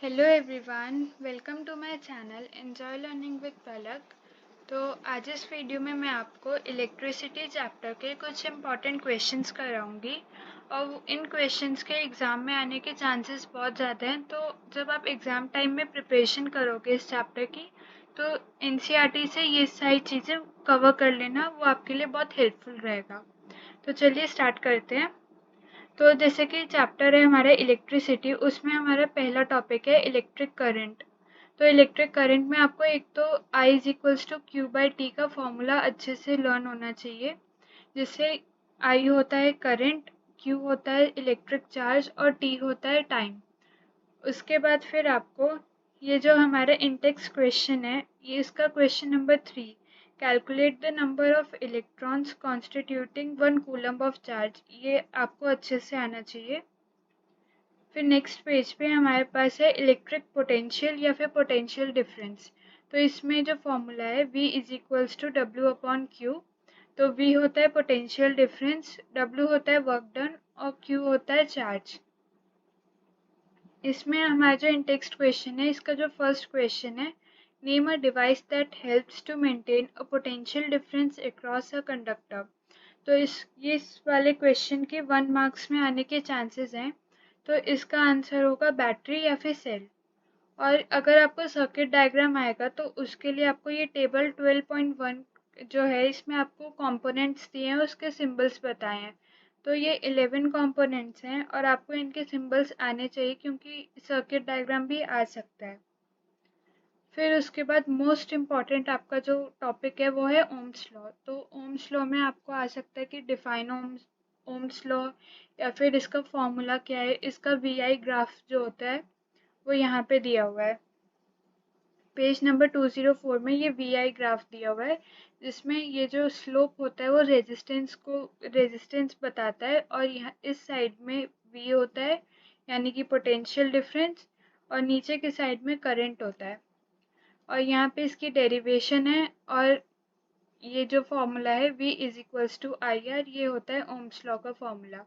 Hello everyone, welcome to my channel enjoy learning with Palak. तो आज इस वीडियो में मैं आपको इलेक्ट्रिसिटी चैप्टर के कुछ इम्पॉर्टेंट क्वेश्चंस कराऊंगी और इन क्वेश्चंस के एग्ज़ाम में आने के चांसेस बहुत ज़्यादा हैं। तो जब आप एग्ज़ाम टाइम में प्रिपरेशन करोगे इस चैप्टर की तो एनसीईआरटी से ये सारी चीज़ें कवर कर लेना, वो आपके लिए बहुत हेल्पफुल रहेगा। तो चलिए स्टार्ट करते हैं। तो जैसे कि चैप्टर है हमारा इलेक्ट्रिसिटी, उसमें हमारा पहला टॉपिक है इलेक्ट्रिक करंट। तो इलेक्ट्रिक करंट में आपको एक तो I is equals to Q by T का फॉर्मूला अच्छे से लर्न होना चाहिए, जिससे I होता है करंट, Q होता है इलेक्ट्रिक चार्ज और T होता है टाइम। उसके बाद फिर आपको ये जो हमारा इंटेक्स क्वेश्चन है, ये इसका question number 3, calculate the number of electrons constituting 1 coulomb of charge, ये आपको अच्छे से आना चाहिए। फिर नेक्स्ट पेज पे हमारे पास है इलेक्ट्रिक पोटेंशियल या फिर पोटेंशियल डिफरेंस। तो इसमें जो फॉर्मूला है V is equals to W upon Q. तो V होता है पोटेंशियल डिफरेंस, W होता है वर्क डन और Q होता है चार्ज। इसमें हमारा जो इंटेक्स्ट क्वेश्चन है, इसका जो फर्स्ट क्वेश्चन है, name a device that helps to maintain a potential difference across a conductor. तो इस वाले क्वेश्चन के 1 मार्क्स में आने के चांसेस हैं। तो इसका आंसर होगा बैटरी या फिर सेल। और अगर आपको सर्किट डायग्राम आएगा तो उसके लिए आपको ये टेबल 12.1 जो है, इसमें आपको कंपोनेंट्स दिए हैं, उसके सिंबल्स बताए हैं। तो ये 11 कंपोनेंट्स हैं और आपको इनके सिंबल्स आने चाहिए, क्योंकि सर्किट डायग्राम भी आ सकता है। फिर उसके बाद मोस्ट इम्पॉर्टेंट आपका जो टॉपिक है वो है ओम्स लॉ। तो ओम्स लॉ में आपको आ सकता है कि डिफाइन ओम्स लॉ या फिर इसका फॉर्मूला क्या है। इसका वीआई ग्राफ जो होता है वो यहाँ पे दिया हुआ है, पेज नंबर 204 में ये वीआई ग्राफ दिया हुआ है, जिसमें ये जो स्लोप होता है वो रेजिस्टेंस बताता है, और यहाँ इस साइड में वी होता है यानी कि पोटेंशियल डिफरेंस, और नीचे के साइड में करंट होता है। और यहाँ पे इसकी डेरिवेशन है, और ये जो फॉर्मूला है V is equals to I R, ये होता है ओम्स लॉ का फॉर्मूला।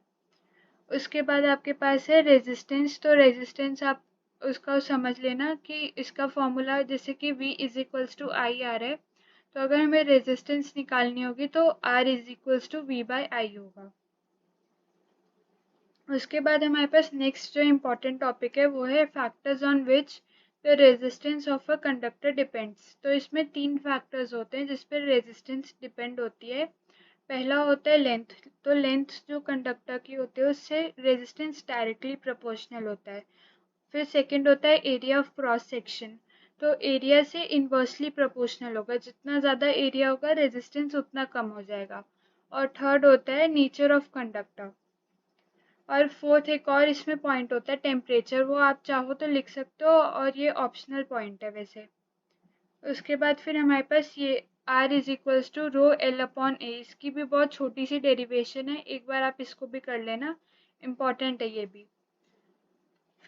उसके बाद आपके पास है रेजिस्टेंस। तो रेजिस्टेंस आप उसका समझ लेना कि इसका फॉर्मूला जैसे कि V is equals to I R है, तो अगर हमें रेजिस्टेंस निकालनी होगी तो R is equals to V by I होगा। उसके बाद हमारे पास नेक्स्ट जो इम्पोर्टेंट टॉपिक है वो है factors on which the resistance of a conductor depends. तो इसमें 3 फैक्टर्स होते हैं जिस पर रेजिस्टेंस डिपेंड होती है। पहला होता है लेंथ। तो लेंथ जो कंडक्टर की होती है उससे रेजिस्टेंस डायरेक्टली प्रोपोर्शनल होता है। फिर सेकंड होता है एरिया ऑफ क्रॉस सेक्शन। तो एरिया से इन्वर्सली प्रोपोर्शनल होगा, जितना ज़्यादा एरिया होगा रेजिस्टेंस उतना कम हो जाएगा। और थर्ड होता है नेचर ऑफ कंडक्टर। और फोर्थ एक और इसमें पॉइंट होता है टेम्परेचर, वो आप चाहो तो लिख सकते हो और ये ऑप्शनल पॉइंट है वैसे। उसके बाद फिर हमारे पास ये R is equals to rho L upon A, इसकी भी बहुत छोटी सी डेरिवेशन है, एक बार आप इसको भी कर लेना, इम्पॉर्टेंट है ये भी।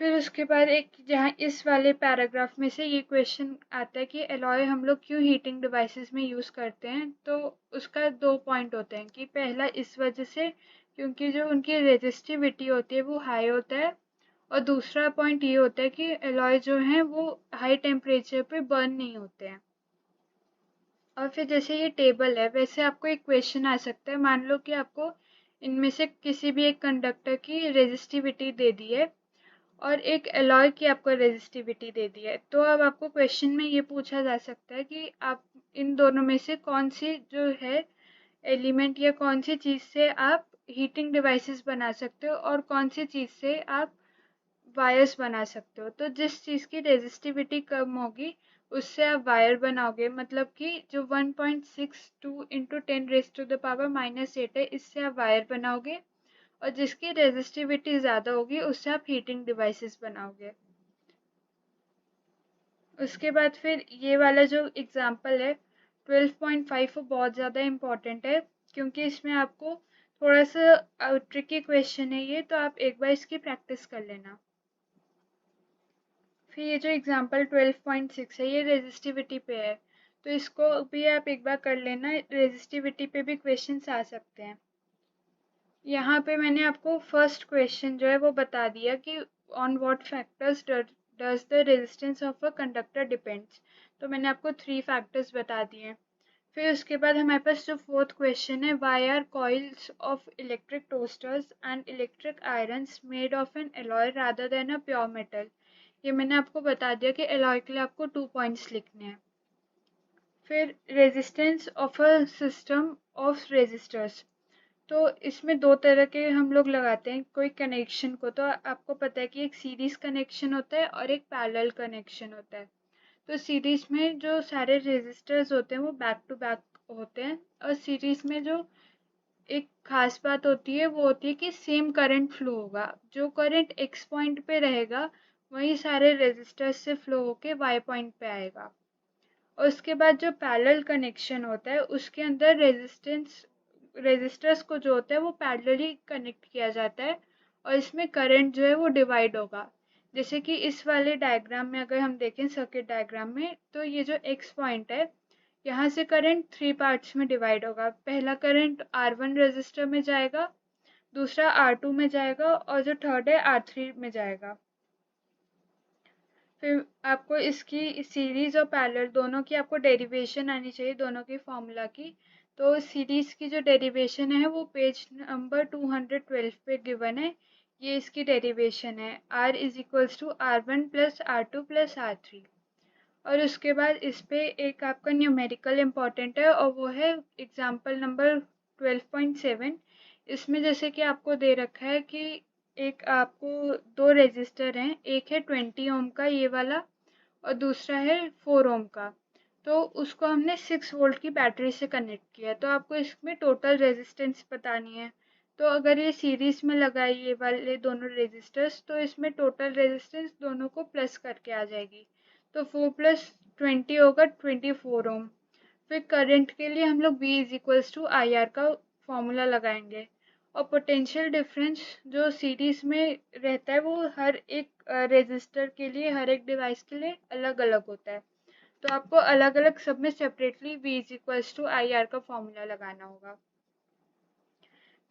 फिर उसके बाद एक जहाँ इस वाले पैराग्राफ में से ये क्वेश्चन आता है कि एलॉय हम लोग क्यों हीटिंग डिवाइसेस में यूज़ करते हैं। तो उसका 2 पॉइंट होते हैं कि पहला इस वजह से क्योंकि जो उनकी रेजिस्टिविटी होती है वो हाई होता है, और दूसरा पॉइंट ये होता है कि एलॉय जो हैं वो हाई टेम्परेचर पे बर्न नहीं होते हैं। और फिर जैसे ये टेबल है वैसे आपको एक क्वेश्चन आ सकता है, मान लो कि आपको इनमें से किसी भी एक कंडक्टर की रेजिस्टिविटी दे दी है और एक एलॉय की आपको रेजिस्टिविटी दे दी है। तो अब आपको क्वेश्चन में ये पूछा जा सकता है कि आप इन दोनों में से कौन सी जो है एलिमेंट या कौन सी चीज़ से आप हीटिंग डिवाइसेस बना सकते हो और कौन सी चीज़ से आप वायर्स बना सकते हो। तो जिस चीज़ की रेजिस्टिविटी कम होगी उससे आप वायर बनाओगे, मतलब कि जो 1.62 into 10 raise to the power -8 है, इससे आप वायर बनाओगे, और जिसकी रेजिस्टिविटी ज़्यादा होगी उससे आप हीटिंग डिवाइसेस बनाओगे। उसके बाद फिर ये वाला जो एग्जांपल है 12.5, वो बहुत ज़्यादा इम्पॉर्टेंट है, क्योंकि इसमें आपको थोड़ा सा ट्रिकी क्वेश्चन है ये, तो आप एक बार इसकी प्रैक्टिस कर लेना। फिर ये जो एग्जांपल 12.6 है ये रेजिस्टिविटी पे है, तो इसको भी आप एक बार कर लेना, रेजिस्टिविटी पे भी क्वेश्चंस आ सकते हैं। यहाँ पे मैंने आपको फर्स्ट क्वेश्चन जो है वो बता दिया कि on what factors does the resistance of a conductor depends. तो मैंने आपको 3 फैक्टर्स बता दिए। फिर उसके बाद हमारे पास जो 4th क्वेश्चन है, why are coils of electric toasters and electric irons made of an alloy rather than a pure metal. ये मैंने आपको बता दिया कि एलॉय के लिए आपको 2 पॉइंट्स लिखने हैं। फिर resistance of a system of resistors, तो इसमें 2 तरह के हम लोग लगाते हैं कोई कनेक्शन को। तो आपको पता है कि एक सीरीज कनेक्शन होता है और एक पैरेलल कनेक्शन होता है। तो सीरीज में जो सारे रेजिस्टर्स होते हैं वो बैक टू बैक होते हैं, और सीरीज में जो एक खास बात होती है वो होती है कि सेम करंट फ्लो होगा। जो करंट एक्स पॉइंट पे रहेगा वही सारे रेजिस्टर्स से फ्लो होके वाई पॉइंट पे आएगा। और उसके बाद जो पैरेलल कनेक्शन होता है उसके अंदर रेजिस्टर्स को जो होता है वो पैरेलली कनेक्ट किया जाता है, और इसमें करंट जो है वो डिवाइड होगा। जैसे कि इस वाले डायग्राम में अगर हम देखें सर्किट डायग्राम में, तो ये जो एक्स पॉइंट है यहाँ से करंट 3 पार्ट्स में डिवाइड होगा। पहला करंट R1 रेजिस्टर में जाएगा, दूसरा R2 में जाएगा, और जो थर्ड है R3 में जाएगा। फिर आपको इसकी सीरीज और पैरेलल दोनों की आपको डेरिवेशन आनी चाहिए, दोनों की फॉर्मूला की। तो सीरीज की जो डेरिवेशन है वो पेज नंबर 212 पे गिवन है। ये इसकी डेरिवेशन है, R is equals to R1 plus R2 plus R3। और उसके बाद इस पे एक आपका न्यूमेरिकल इम्पॉर्टेंट है, और वो है एग्जाम्पल नंबर 12.7। इसमें जैसे कि आपको दे रखा है कि एक आपको 2 रेजिस्टर हैं, एक है 20 ओम का ये वाला और दूसरा है 4 ओम का। तो उसको हमने 6 वोल्ट की बैटरी से कनेक्ट किया, तो आपको इसमें टोटल रेजिस्टेंस बतानी है। तो अगर ये सीरीज में लगाए ये वाले दोनों रेजिस्टर्स, तो इसमें टोटल रेजिस्टेंस दोनों को प्लस करके आ जाएगी। तो 4 प्लस 20 होगा 24 ओम। फिर करंट के लिए हम लोग V is equals to I R का फॉर्मूला लगाएंगे। और पोटेंशियल डिफरेंस जो सीरीज में रहता है वो हर एक रेजिस्टर के लिए, हर एक डिवाइस के लिए अलग अलग होता है। तो आपको अलग अलग सब में separately V is equals to I R का फॉर्मूला लगाना होगा।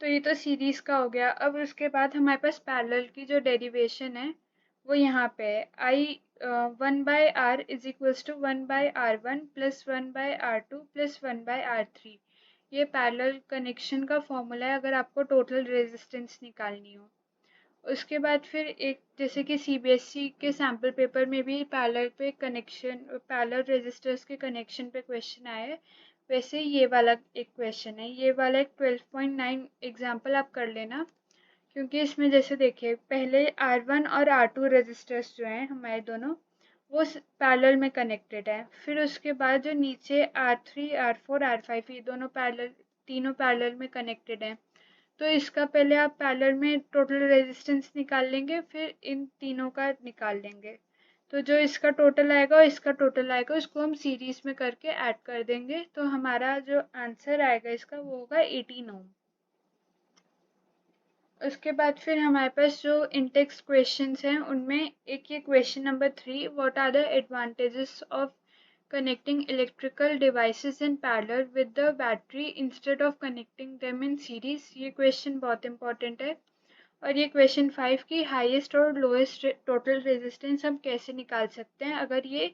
तो ये तो सीरीज का हो गया। अब उसके बाद हमारे पास पैरेलल की जो डेरिवेशन है वो यहाँ पे है, I 1/R is equals to 1/R1 plus 1/R2 plus 1/R3। ये पैरेलल कनेक्शन का फॉर्मूला है अगर आपको टोटल रेजिस्टेंस निकालनी हो। उसके बाद फिर एक जैसे कि CBSE के सैम्पल पेपर में भी पैरेलल रेजिस्टर्स के कनेक्शन पे क्वेश्चन आया है, वैसे ये वाला एक क्वेश्चन है। ये वाला एक 12.9 एग्जाम्पल आप कर लेना, क्योंकि इसमें जैसे देखिए पहले R1 और R2 रेजिस्टर्स जो हैं हमारे दोनों वो पैरेलल में कनेक्टेड है। फिर उसके बाद जो नीचे R3 R4 R5 ये दोनों तीनों पैरेलल में कनेक्टेड हैं। तो इसका पहले आप पैरेलल में टोटल रेजिस्टेंस निकाल लेंगे, फिर इन तीनों का निकाल लेंगे। तो जो इसका टोटल आएगा और इसका टोटल आएगा उसको हम सीरीज में करके ऐड कर देंगे, तो हमारा जो आंसर आएगा इसका वो होगा 18 ओम। उसके बाद फिर हमारे पास जो इंटेक्स क्वेश्चंस हैं उनमें एक ये question number 3, what are the advantages of connecting electrical devices in parallel with the battery instead of connecting them in series। ये क्वेश्चन बहुत इंपॉर्टेंट है। और ये क्वेश्चन 5 की हाईएस्ट और लोएस्ट टोटल रेजिस्टेंस हम कैसे निकाल सकते हैं अगर ये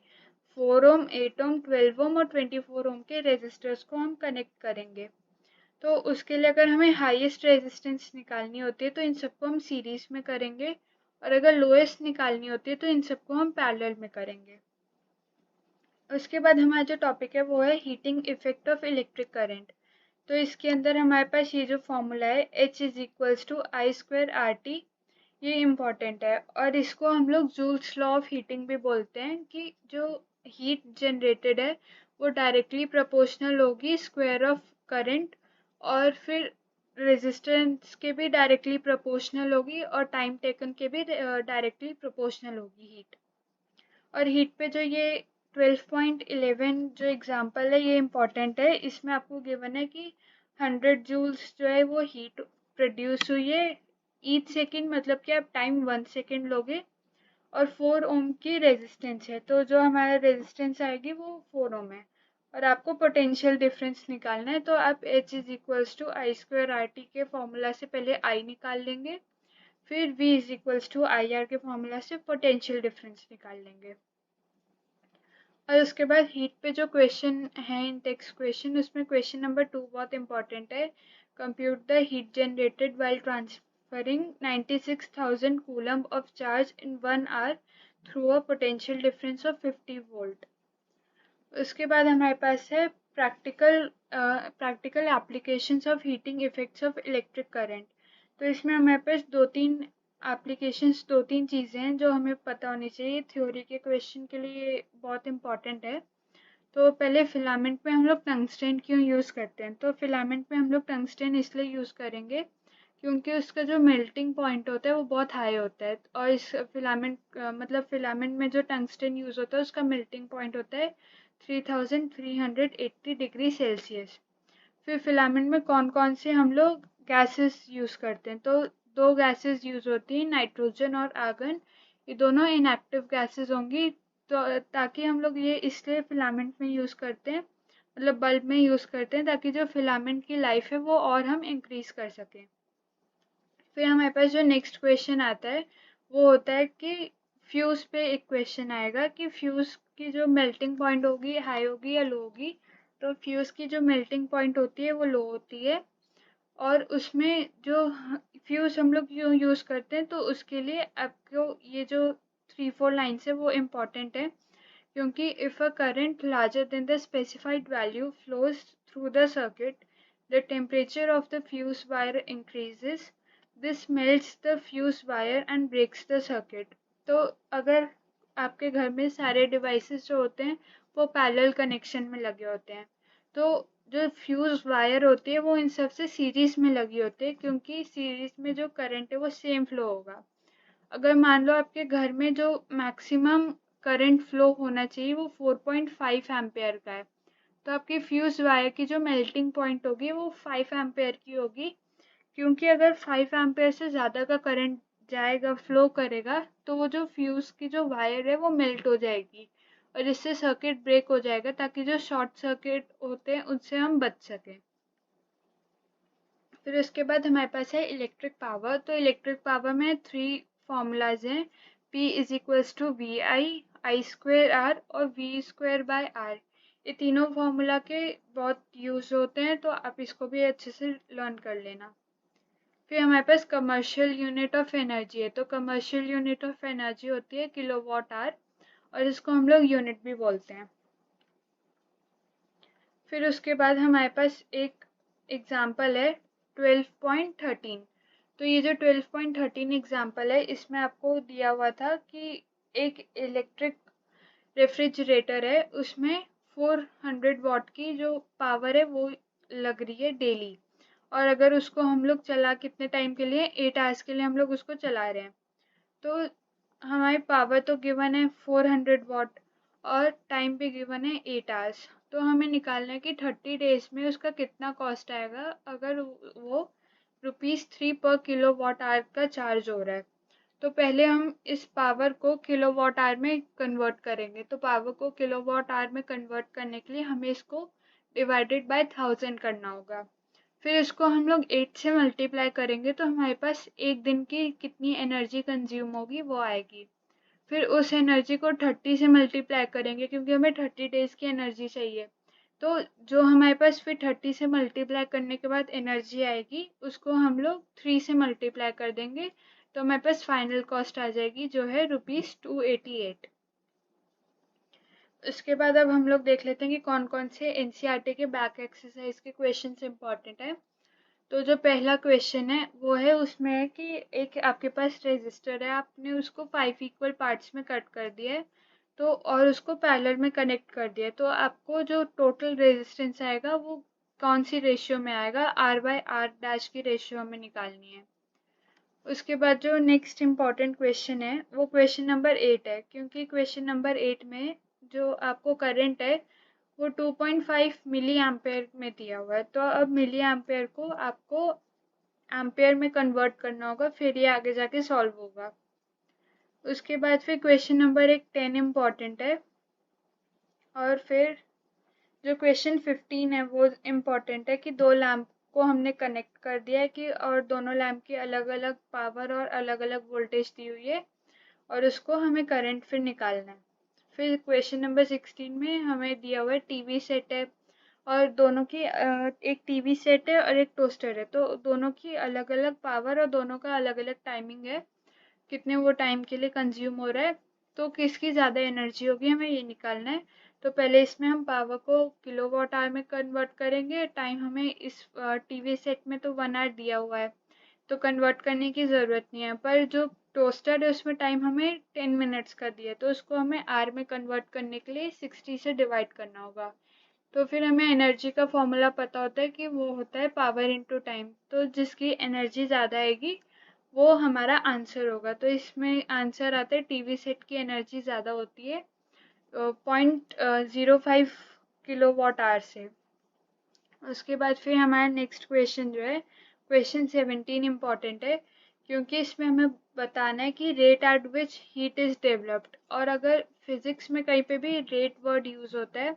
4 ओम 8 ओम 12 ओम और 24 ओम के रेजिस्टर्स को हम कनेक्ट करेंगे। तो उसके लिए अगर हमें हाईएस्ट रेजिस्टेंस निकालनी होती है तो इन सबको हम सीरीज में करेंगे, और अगर लोएस्ट निकालनी होती है तो इन सबको हम पैरेलल में करेंगे। उसके बाद हमारा जो टॉपिक है वो है heating effect of electric current. तो इसके अंदर हमारे पास ये जो फॉर्मूला है H is equals to I²RT, ये इम्पॉर्टेंट है। और इसको हम लोग जूल्स लॉ ऑफ हीटिंग भी बोलते हैं कि जो हीट जनरेटेड है वो डायरेक्टली प्रोपोर्शनल होगी स्क्वायर ऑफ करंट, और फिर रेजिस्टेंस के भी डायरेक्टली प्रोपोर्शनल होगी, और टाइम टेकन के भी डायरेक्टली प्रोपोर्शनल होगी हीट। और हीट पे जो ये 12.11 जो एग्जांपल है ये इम्पॉर्टेंट है। इसमें आपको गिवन है कि 100 जूल्स जो है वो हीट प्रोड्यूस हुई है ईच सेकेंड, मतलब कि आप टाइम 1 सेकेंड लोगे, और 4 ओम की रेजिस्टेंस है, तो जो हमारा रेजिस्टेंस आएगी वो 4 ओम है। और आपको पोटेंशियल डिफरेंस निकालना है, तो आप H is equals to I²RT के फॉर्मूला से पहले I निकाल लेंगे, फिर V is equals to IR के फॉर्मूला से पोटेंशियल डिफरेंस निकाल लेंगे। और उसके बाद हीट पे जो क्वेश्चन है इन टेक्स्ट क्वेश्चन, उसमें क्वेश्चन नंबर 2 बहुत इंपॉर्टेंट है। Compute the heat generated while transferring 96,000 coulomb of charge in 1 hour through a potential difference of 50 volt. उसके बाद हमारे पास है practical applications of heating effects of electric current. तो इसमें हमारे पास दो तीन चीज़ें हैं जो हमें पता होनी चाहिए। थ्योरी के क्वेश्चन के लिए बहुत इंपॉर्टेंट है। तो पहले फिलामेंट में हम लोग टंगस्टेन क्यों यूज़ करते हैं? तो फिलामेंट में हम लोग टंगस्टेन इसलिए यूज़ करेंगे क्योंकि उसका जो मेल्टिंग पॉइंट होता है वो बहुत हाई होता है। और इस फिलामेंट में जो टंगस्टेन यूज़ होता है उसका मेल्टिंग पॉइंट होता है 3380 डिग्री सेल्सियस। फिर फिलामेंट में कौन कौन से हम लोग गैसेस यूज़ करते हैं? तो दो गैसेस यूज़ होती हैं, नाइट्रोजन और आर्गन। ये दोनों इनएक्टिव गैसेस होंगी। तो ताकि हम लोग ये इसलिए फिलामेंट में यूज़ करते हैं, मतलब बल्ब में यूज़ करते हैं, ताकि जो फिलामेंट की लाइफ है वो और हम इंक्रीज कर सकें। फिर हमारे पास जो नेक्स्ट क्वेश्चन आता है वो होता है कि फ्यूज़ पे एक क्वेश्चन आएगा कि फ्यूज़ की जो मेल्टिंग पॉइंट होगी हाई होगी या लो होगी। तो फ्यूज़ की जो मेल्टिंग पॉइंट होती है वो लो होती है। और उसमें जो फ्यूज़ हम लोग क्यों यूज़ करते हैं, तो उसके लिए आपको ये जो 3-4 लाइन्स है वो इम्पॉर्टेंट है। क्योंकि if a current larger than the specified value flows through the circuit, the temperature of the fuse wire increases. This melts the fuse wire and breaks the circuit. तो अगर आपके घर में सारे डिवाइसेस जो होते हैं वो पैरेलल कनेक्शन में लगे होते हैं, तो जो फ्यूज वायर होती है वो इन सब से सीरीज में लगी होती है, क्योंकि सीरीज में जो करंट है वो सेम फ्लो होगा। अगर मान लो आपके घर में जो मैक्सिमम करंट फ्लो होना चाहिए वो 4.5 एम्पेयर का है, तो आपकी फ्यूज वायर की जो मेल्टिंग पॉइंट होगी वो 5 एम्पेयर की होगी। क्योंकि अगर 5 एम्पेयर से ज़्यादा का करंट जाएगा, फ्लो करेगा, तो वो जो फ्यूज की जो वायर है वो मेल्ट हो जाएगी और इससे सर्किट ब्रेक हो जाएगा, ताकि जो शॉर्ट सर्किट होते हैं उनसे हम बच सकें। फिर उसके बाद हमारे पास है इलेक्ट्रिक पावर। तो इलेक्ट्रिक पावर में 3 फॉर्मूलाज हैं। P is equals to V I square R और V स्क्वेयर बाय आर। ये तीनों फार्मूला के बहुत यूज़ होते हैं, तो आप इसको भी अच्छे से लर्न कर लेना। फिर हमारे पास कमर्शियल यूनिट ऑफ एनर्जी है। तो कमर्शियल यूनिट ऑफ एनर्जी होती है किलोवाट आवर, और इसको हम लोग यूनिट भी बोलते हैं। फिर उसके बाद हमारे पास एक एग्जाम्पल है 12.13। तो ये जो 12.13 एग्जाम्पल है, इसमें आपको दिया हुआ था कि एक इलेक्ट्रिक रेफ्रिजरेटर है, उसमें 400 वाट की जो पावर है वो लग रही है डेली। और अगर उसको हम लोग चला कितने टाइम के लिए, 8 आवर्स के लिए हम लोग उसको चला रहे हैं। तो हमारी पावर तो गिवन है 400 वाट और टाइम भी गिवन है 8 आवर्स। तो हमें निकालना है कि 30 डेज में उसका कितना कॉस्ट आएगा अगर वो ₹3 पर किलो वाट आवर का चार्ज हो रहा है। तो पहले हम इस पावर को किलो वाट आवर में कन्वर्ट करेंगे। तो पावर को किलो वाट आवर में कन्वर्ट करने के लिए हमें इसको डिवाइडेड बाय 1000 करना होगा। फिर इसको हम लोग 8 से मल्टीप्लाई करेंगे, तो हमारे पास एक दिन की कितनी एनर्जी कंज्यूम होगी वो आएगी। फिर उस एनर्जी को 30 से मल्टीप्लाई करेंगे, क्योंकि हमें 30 डेज की एनर्जी चाहिए। तो जो हमारे पास फिर 30 से मल्टीप्लाई करने के बाद एनर्जी आएगी, उसको हम लोग 3 से मल्टीप्लाई कर देंगे, तो हमारे पास फाइनल कॉस्ट आ जाएगी जो है ₹288। उसके बाद अब हम लोग देख लेते हैं कि कौन कौन से एनसीईआरटी के बैक एक्सरसाइज के क्वेश्चन इंपॉर्टेंट है। तो जो पहला क्वेश्चन है वो है, उसमें है कि एक आपके पास रेजिस्टर है, आपने उसको 5 इक्वल पार्ट्स में कट कर दिया है, तो और उसको पैरेलल में कनेक्ट कर दिया है। तो आपको जो टोटल रेजिस्टेंस आएगा वो कौन सी रेशियो में आएगा, R/R' की रेशियो में निकालनी है। उसके बाद जो नेक्स्ट इम्पॉर्टेंट क्वेश्चन है वो क्वेश्चन नंबर 8 है, क्योंकि क्वेश्चन नंबर 8 में जो आपको करंट है वो 2.5 मिली एम्पेयर में दिया हुआ है। तो अब मिली एम्पेयर को आपको एम्पेयर में कन्वर्ट करना होगा, फिर ये आगे जाके सॉल्व होगा। उसके बाद फिर क्वेश्चन नंबर 10 इम्पॉर्टेंट है, और फिर जो क्वेश्चन 15 है वो इम्पॉर्टेंट है कि 2 लैम्प को हमने कनेक्ट कर दिया है कि और दोनों लैम्प की अलग अलग पावर और अलग अलग वोल्टेज दी हुई है और उसको हमें करंट फिर निकालना है। फिर क्वेश्चन नंबर 16 में हमें दिया हुआ है टीवी सेट है और दोनों की एक टीवी सेट है और एक टोस्टर है, तो दोनों की अलग अलग पावर और दोनों का अलग अलग टाइमिंग है, कितने वो टाइम के लिए कंज्यूम हो रहा है, तो किसकी ज़्यादा एनर्जी होगी हमें ये निकालना है। तो पहले इसमें हम पावर को किलोवाट आवर में कन्वर्ट करेंगे। टाइम हमें इस टीवी सेट में तो 1 आवर दिया हुआ है तो कन्वर्ट करने की ज़रूरत नहीं है, पर जो टोस्टर है उसमें टाइम हमें 10 मिनट्स का दिया है तो उसको हमें आर में कन्वर्ट करने के लिए 60 से डिवाइड करना होगा। तो फिर हमें एनर्जी का फॉर्मूला पता होता है कि वो होता है पावर इनटू टाइम, तो जिसकी एनर्जी ज़्यादा आएगी वो हमारा आंसर होगा। तो इसमें आंसर आता है टीवी सेट की एनर्जी ज़्यादा होती है 0.05 किलोवाट आवर से। उसके बाद फिर हमारा नेक्स्ट क्वेश्चन जो है क्वेश्चन 17 इम्पॉर्टेंट है क्योंकि इसमें हमें बताना है कि rate at which heat is developed. और अगर फिजिक्स में कहीं पे भी रेट वर्ड यूज़ होता है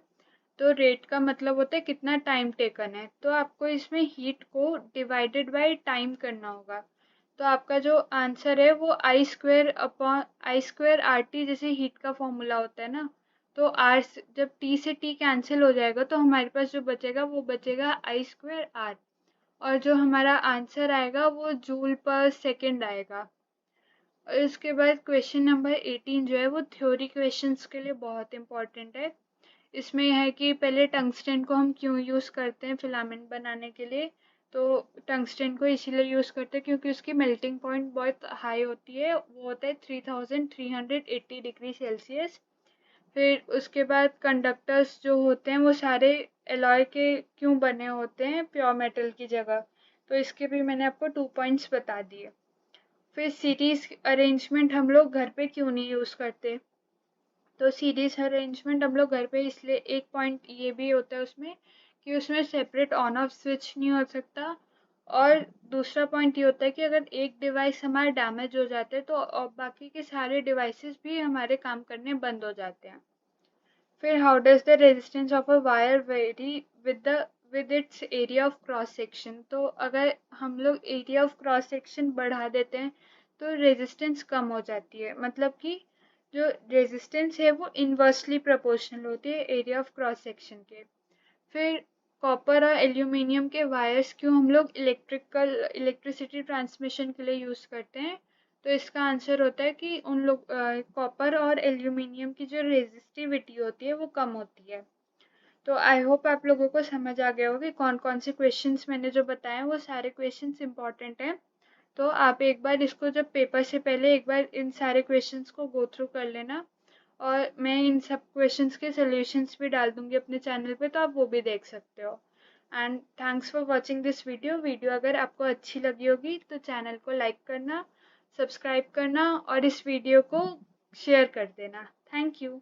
तो रेट का मतलब होता है कितना टाइम टेकन है, तो आपको इसमें हीट को डिवाइडेड बाय टाइम करना होगा। तो आपका जो आंसर है वो I² जैसे हीट का फॉर्मूला होता है ना, तो आर जब टी से टी कैंसिल हो जाएगा तो हमारे पास जो बचेगा वो बचेगा I²R, और जो हमारा आंसर आएगा वो जूल पर सेकेंड आएगा। और इसके बाद क्वेश्चन नंबर 18 जो है वो थ्योरी क्वेश्चंस के लिए बहुत इंपॉर्टेंट है। इसमें यह है कि पहले टंगस्टन को हम क्यों यूज़ करते हैं फिलामेंट बनाने के लिए। तो टंगस्टन को इसीलिए यूज़ करते हैं क्योंकि उसकी मेल्टिंग पॉइंट बहुत हाई होती है, वो होता है 3380 डिग्री सेल्सियस। फिर उसके बाद कंडक्टर्स जो होते हैं वो सारे एलॉय के क्यों बने होते हैं प्योर मेटल की जगह, तो इसके भी मैंने आपको 2 पॉइंट्स बता दिए। फिर सीरीज अरेंजमेंट हम लोग घर पे क्यों नहीं यूज़ करते, तो सीरीज अरेंजमेंट हम लोग घर पे इसलिए, एक पॉइंट ये भी होता है उसमें कि उसमें सेपरेट ऑन ऑफ स्विच नहीं हो सकता, और दूसरा पॉइंट ये होता है कि अगर एक डिवाइस हमारा डैमेज हो जाता है तो बाकी के सारे डिवाइसेस भी हमारे काम करने बंद हो जाते हैं। फिर how does the resistance of a wire very with its area of cross section, तो अगर हम लोग एरिया ऑफ क्रॉस सेक्शन बढ़ा देते हैं तो रेजिस्टेंस कम हो जाती है, मतलब कि जो रेजिस्टेंस है वो इन्वर्सली प्रोपोर्शनल होती है एरिया ऑफ क्रॉस सेक्शन के। फिर कॉपर और एल्यूमिनियम के वायर्स क्यों हम लोग इलेक्ट्रिसिटी ट्रांसमिशन के लिए यूज़ करते हैं, तो इसका आंसर होता है कि उन लोग कॉपर और एल्यूमिनियम की जो रेजिस्टिविटी होती है वो कम होती है। तो आई होप आप लोगों को समझ आ गया होगा कि कौन कौन से क्वेश्चंस मैंने जो बताए वो सारे क्वेश्चंस इंपॉर्टेंट हैं। तो आप एक बार इसको जब पेपर से पहले एक बार इन सारे क्वेश्चंस को गो थ्रू कर लेना, और मैं इन सब क्वेश्चंस के सॉल्यूशंस भी डाल दूंगी अपने चैनल पे, तो आप वो भी देख सकते हो। And thanks for watching this video अगर आपको अच्छी लगी होगी तो चैनल को लाइक करना, सब्सक्राइब करना और इस वीडियो को शेयर कर देना। Thank you.